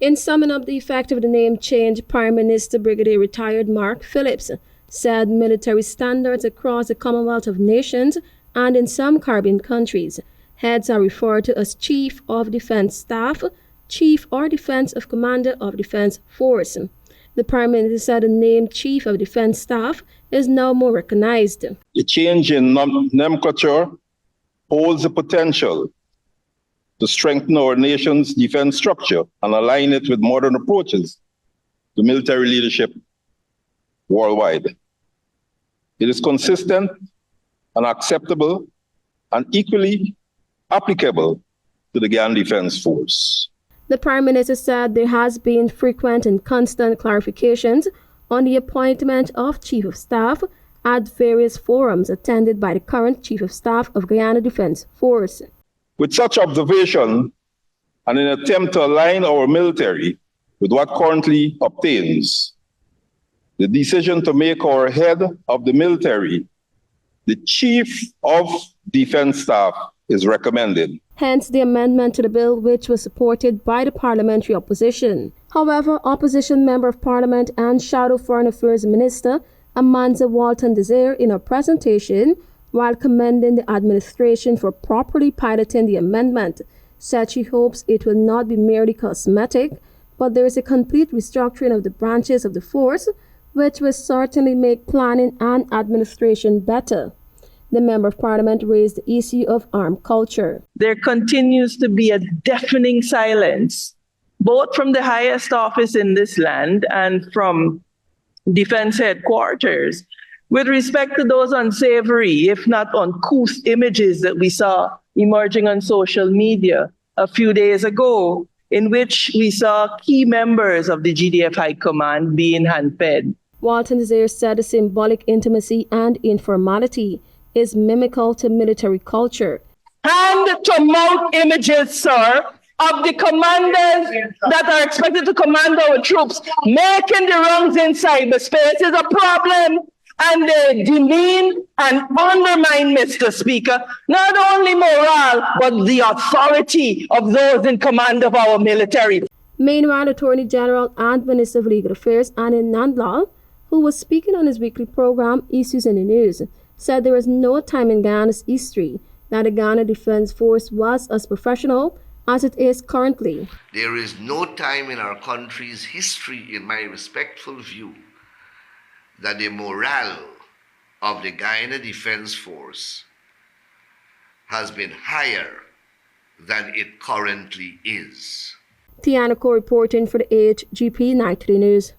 In summing up the effect of the name change, Prime Minister Brigadier Retired Mark Phillips said military standards across the Commonwealth of Nations and in some Caribbean countries, heads are referred to as Chief of Defense Staff, Chief or Defense of Commander of Defense Force. The Prime Minister said the name Chief of Defense Staff is now more recognized. The change in nomenclature holds the potential to strengthen our nation's defense structure and align it with modern approaches to military leadership worldwide. It is consistent and acceptable and equally applicable to the Guyana Defense Force. The Prime Minister said there has been frequent and constant clarifications on the appointment of Chief of Staff at various forums attended by the current Chief of Staff of Guyana Defense Force. With such observation and in an attempt to align our military with what currently obtains, the decision to make our head of the military the Chief of Defense Staff is recommended. Hence the amendment to the bill, which was supported by the parliamentary opposition. However, opposition Member of Parliament and Shadow Foreign Affairs Minister Amanda Walton Desir, in her presentation, while commending the administration for properly piloting the amendment, said she hopes it will not be merely cosmetic, but there is a complete restructuring of the branches of the force, which will certainly make planning and administration better. The Member of Parliament raised the issue of armed culture. There continues to be a deafening silence, both from the highest office in this land and from defense headquarters, with respect to those unsavory, if not uncouth, images that we saw emerging on social media a few days ago, in which we saw key members of the GDF High Command being hand-fed. Walton Desir said the symbolic intimacy and informality is mimical to military culture. Hand-to-mouth images, sir, of the commanders that are expected to command our troops making the wrongs in cyberspace is a problem. And they demean and undermine, Mr. Speaker, not only morale, but the authority of those in command of our military. Meanwhile, Attorney General and Minister of Legal Affairs Anin Nandlal, who was speaking on his weekly program, Issues in the News, said there was no time in Guyana's history that the Guyana Defense Force was as professional as it is currently. There is no time in our country's history, in my respectful view, that the morale of the Guyana Defense Force has been higher than it currently is. Tiana Cole reporting for the HGP Nightly News.